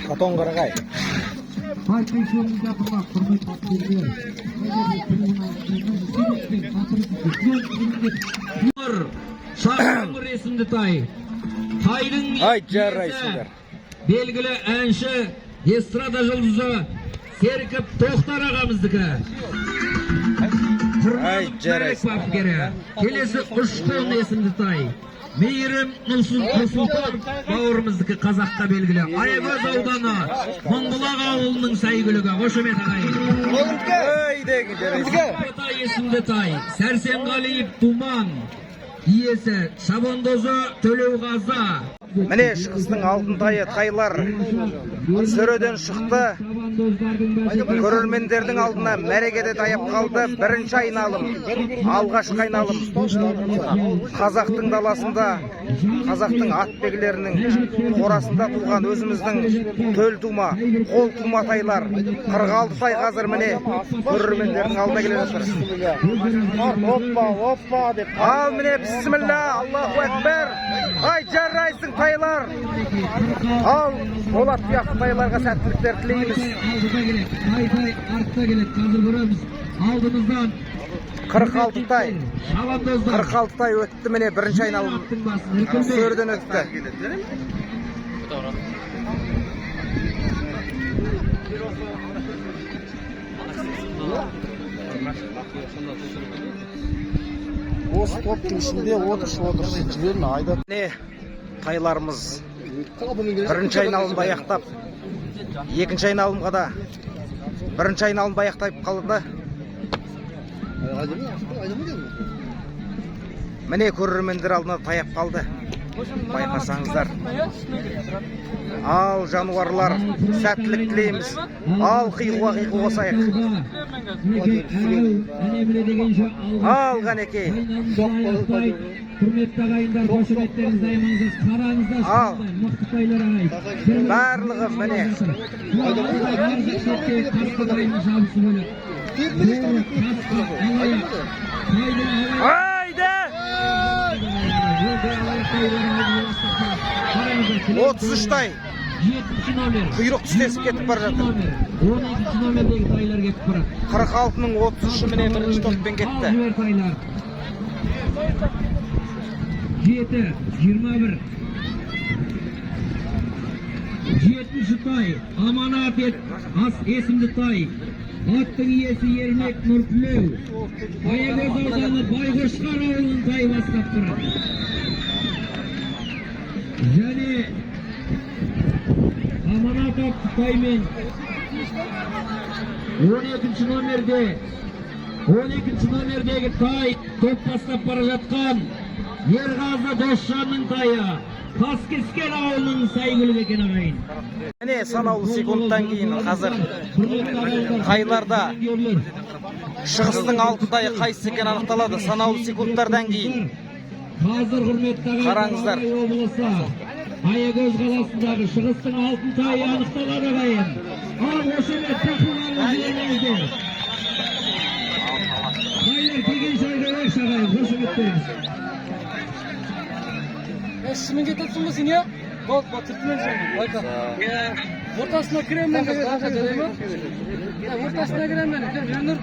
Katong Karagay. Şahsımı resimli tay. Tayrın belgili enşi estrada yıldızı Serkip Tohtar ağamızdaki. Hürmet Bakıgere. Kelesi Uşkun resimli tay. Meyrim Nursultan bağırımızdaki Kazakka belgili. Ayagöz Avdanı Mongulak ağılının saygılığı. Hoşumet ağayın. Tay resimli tay. Sersengaliyip Duman. Iyesi Şabondozu Tölevgaza. Mine шығыстың алтын тайы тайлар сөрөден шықты. Көрермендердің алдына мәрекеде таяп қалды. Бірінші айналым, алғашқы айналым. Қазақтың даласында, қазақтың атбегілерінің қорасында туған өзіміздің төл тума, қол тума тайлар. 46 тай қазір міне көрермендердің алдына келе жатыр. Ал міне бисмилла, Аллаху акбар. Ай жарайсың тайлар. Ал Болат сияқты тайларға сәттіліктер тілейміз. Артта келет. Қазір көреміз. Алдымыздан 46 тай. 46 тай өтті міне бірінші айналым. Сөрден өтті. Осы топтың ішінде отыршы жіберін айдап. Не тайларымыз бірінші айналымды аяқтап, екінші айналымға да бірінші айналымды аяқтап қалды. Міне көрермендер алдына таяп қалды. Байқасаңыздар. Ал жануарлар, сәттілік тілейміз. Ал қиқуа қосайық. Ал ғанекей. Құрметті ағайындар, қошеметтеріңізді аймаңызыз, қараңыздар, мықты тайлар ағай. Барлығы міне. Айда! 33 тай. Құйрық тістесіп кетіп бар жатыр. 12 номердегі тайлар кетіп барады. 46-ның 33-і міне бірінші топпен кетті. 7, 21. 7-ші тай, Аманат есімді тай. Аттың иесі Ермек Нұртілеу. Аягөз ауданы Байғошқар ауылының тайы бастап тұрады. Және Аманат атты таймен 12-ші номердегі тай топ бастап бара жатқан Ерғазы Досжанның тайы. Таскескен ауылының сайгүлік екен ағайын. Міне санаулы секундтан кейін қазір тайларда шығыстың алтын тайы қайсысы екен анықталады. Санаулы секундтардан кейін. Қазір құрметті қараңыздар. Аягөз қаласындағы шығыстың алтын тайы анықталады ағайын. Ал қошемет тақыларыңыз еліңізде. Тайлар келген жайға қойшы ағайын, қошеметтеріңіз. Шымен кетіпсің бі сен, я? Бол, түртімен жайын, байқа. Ортасына кірем мен деген қаша жарай ма? Ортасына кірем мен, Жөнір.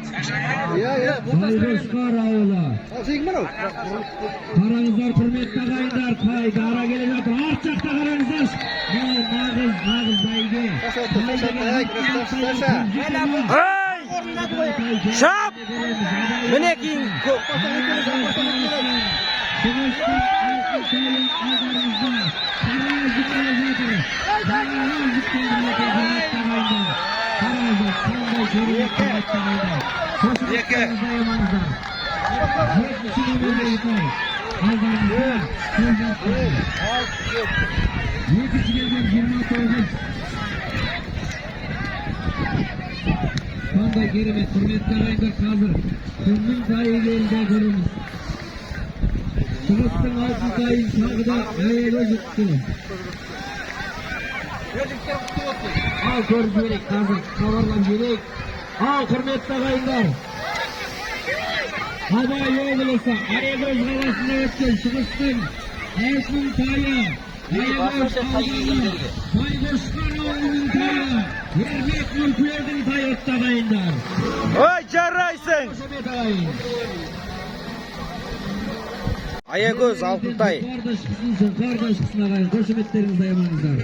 Байғошқар ауылы. Қараңыздар, құрметті ағайындар, тай дара келе жатыр. Арт жақта қараңыздар. Нағыз бәйге. Шап! Міне кейін Қандай керемет, құрметті ағайындар, қазір күннің тайы келді көріңіз. Шығыстың алтын тайын тағы да Аягөз ұтты. Al көріп жіберейік, қазір хабарлап жіберейік. Ал, құрметті ағайындар. Абай облысы Аягөз қаласында өткен шығыстың алтын тайы Аягөз ауданы Байқошқар ауылының тайы Ермек Мүлкілердің тайы өтті ағайындар. Ой, жарайсың! Қошемет ағайын. Аягөз Алтынтай. Қарды шықсын ағайын, қошеметтеріңізді аямаңыздар.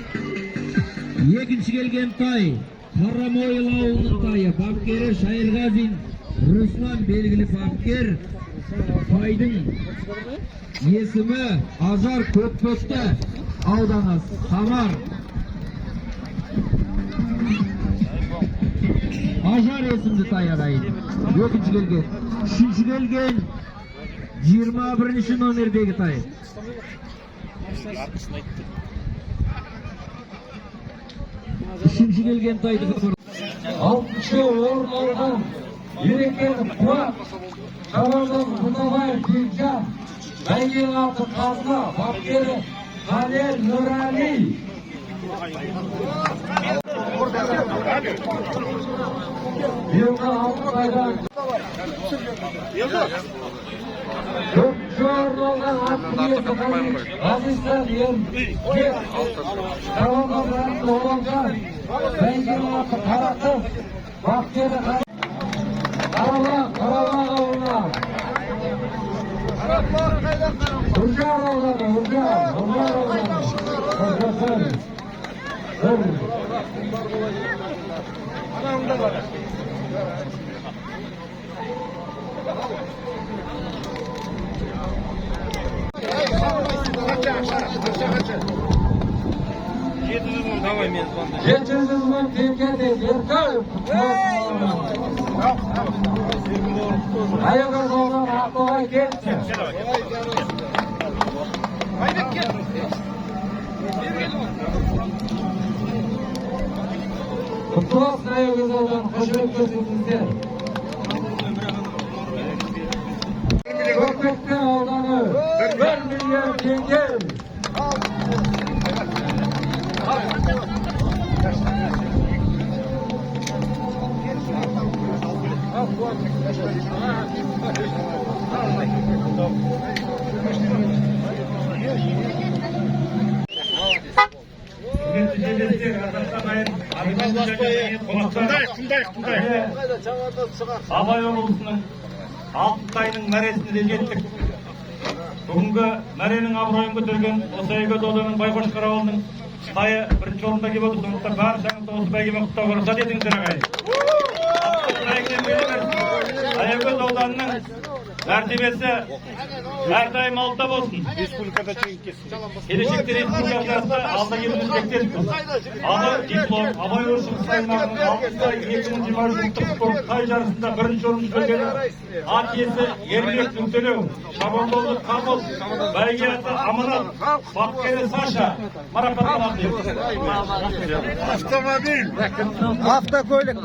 Екінші келген тай Қарамойыл ауылының тайы, бапкері Шайырғазин Руслан белгілі бапкер. Тайдың есімі Ажар Көкпөкті ауданы Самар. Ажар есімді тай ағайын. Екінші келген. Үшінші келген 21-ші номердегі тай. Үшінші келген тайды хабар. 6-шы орын алған Ерекең Қуат, Шабандық Құнабаев Бекжан, бәйгенің аты қазына, бапкері Қалел Нұрәли. Биылғы алтын тайдан 4-ші орын алған атын иесі Ғазизхан Ермек, Шабандық Құнабаев, бәйгенің аты Қарақыз, бапкері Қарабақ ауылына. Үржар ауданы, Үржар ауданы. Жетізімін теңгеде Еркаев. Аягөз ауданы Ақтоғай кетті. Құтты болсын Аягөз ауданы, қошемет көрсетіңіздер. Көкпекті ауданы 1 миллион теңге. Абай облысының Алтынтайының мәресіне жеттік. Бүгінгі мәренің абыройын көтерген осы Аягөз ауданының Байқошқар ауылының тайы бірінші орында келіп отыр. Сондықтан баршаңызды осы бәйгемен құттықтауға рұқсат етіңіздер ағайын. Аягөз ауданының мәртебесі әрдайым алтта болсын. Республикада теңкесі. Келешекте республика жарысында алда келуіміз бектеспіз. Алы диплом Абай облысының аймағының Алтынтай 2023 ұлттық спорт тай жарысында бірінші орын жүлдегері ат иесі Ермек Мүлкілеу, шабандозы Қамыл, бәйге аты Аманат, бапкері Саша марапатталады. Автомобиль. Автокөлік.